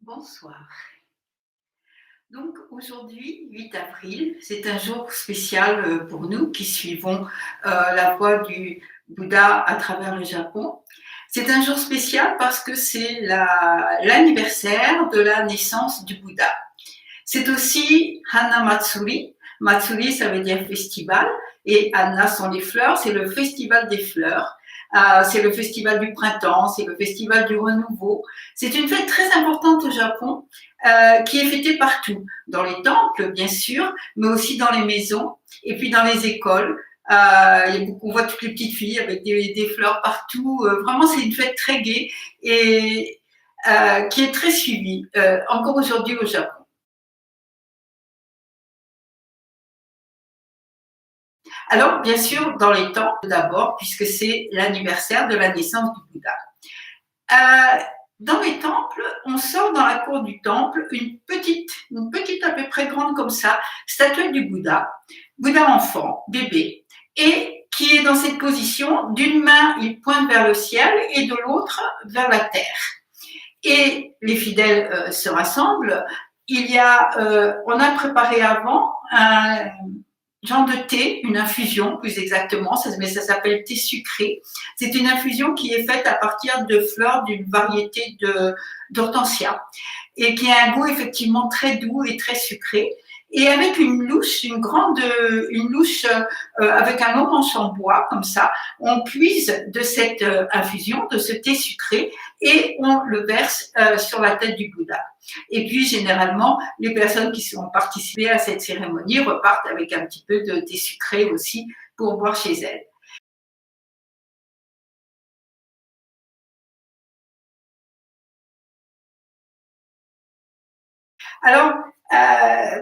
Bonsoir. Donc aujourd'hui, 8 avril, c'est un jour spécial pour nous qui suivons la voie du Bouddha à travers le Japon. C'est un jour spécial parce que c'est l'anniversaire de la naissance du Bouddha. C'est aussi Hana Matsuri. Matsuri, ça veut dire festival, et Hana sont les fleurs, c'est le festival des fleurs. C'est le festival du printemps, c'est le festival du renouveau. C'est une fête très importante au Japon qui est fêtée partout, dans les temples bien sûr, mais aussi dans les maisons et puis dans les écoles. On voit toutes les petites filles avec des fleurs partout. Vraiment, c'est une fête très gaie et qui est très suivie encore aujourd'hui au Japon. Alors, bien sûr, dans les temples d'abord, puisque c'est l'anniversaire de la naissance du Bouddha. Euh, dans les temples, on sort dans la cour du temple une petite à peu près grande comme ça, statuette du Bouddha, Bouddha enfant, bébé, et qui est dans cette position, d'une main il pointe vers le ciel et de l'autre vers la terre. Et les fidèles se rassemblent. On a préparé avant un genre de thé, une infusion plus exactement, mais ça s'appelle thé sucré. C'est une infusion qui est faite à partir de fleurs d'une variété d'hortensia et qui a un goût effectivement très doux et très sucré. Et avec une louche, une louche avec un long manche en bois comme ça, on puise de cette infusion, de ce thé sucré, et on le verse sur la tête du Bouddha. Et puis, généralement, les personnes qui ont participé à cette cérémonie repartent avec un petit peu de thé sucré aussi pour boire chez elles. Alors,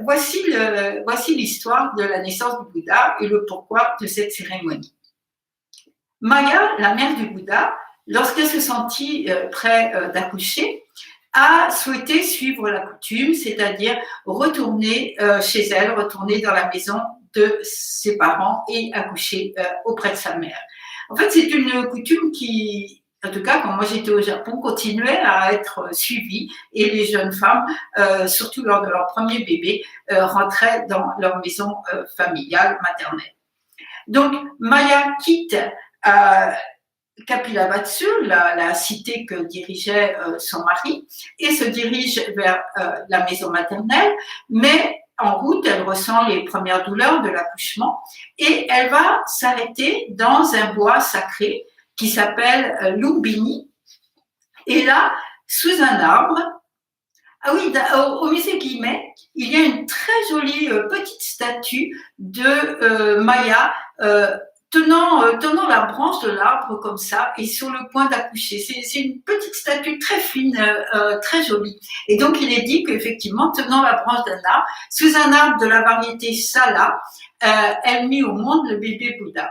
voici l'histoire de la naissance du Bouddha et le pourquoi de cette cérémonie. Maya, la mère du Bouddha, lorsqu'elle se sentit près d'accoucher, a souhaité suivre la coutume, c'est-à-dire retourner chez elle, retourner dans la maison de ses parents et accoucher auprès de sa mère. En fait, c'est une coutume qui, en tout cas, quand moi j'étais au Japon, continuait à être suivie et les jeunes femmes, surtout lors de leur premier bébé, rentraient dans leur maison familiale, maternelle. Donc, Maya quitte euh, Kapilavatthu, la cité que dirigeait son mari, et se dirige vers la maison maternelle, mais en route, elle ressent les premières douleurs de l'accouchement et elle va s'arrêter dans un bois sacré qui s'appelle Lumbini. Et là, sous un arbre, ah oui, au musée Guimet, il y a une très jolie petite statue de Maya tenant la branche de l'arbre comme ça et sur le point d'accoucher. C'est une petite statue très fine, très jolie. Et donc il est dit qu'effectivement, tenant la branche d'un arbre, sous un arbre de la variété Sala, elle mit au monde le bébé Bouddha.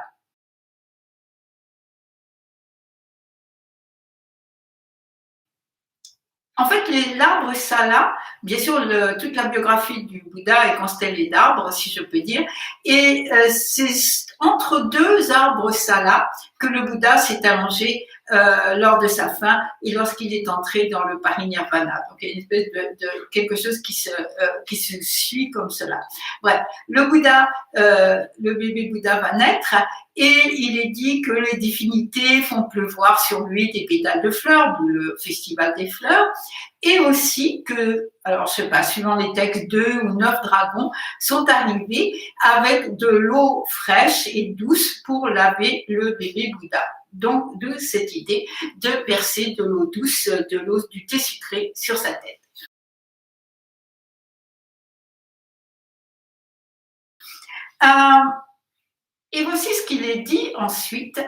En fait, l'arbre Sala, bien sûr, toute la biographie du Bouddha est constellée d'arbres, si je peux dire, et c'est entre deux arbres Sala que le Bouddha s'est allongé lors de sa fin et lorsqu'il est entré dans le parinirvana. Donc, il y a une espèce de quelque chose qui se suit comme cela. Bref, le bébé Bouddha va naître et il est dit que les divinités font pleuvoir sur lui des pétales de fleurs, le festival des fleurs, et aussi que, alors je sais pas, suivant les textes, 2 ou 9 dragons sont arrivés avec de l'eau fraîche et douce pour laver le bébé Bouddha. Donc, d'où cette idée de verser de l'eau douce, de l'eau du thé sucré sur sa tête. Euh, et voici ce qu'il est dit ensuite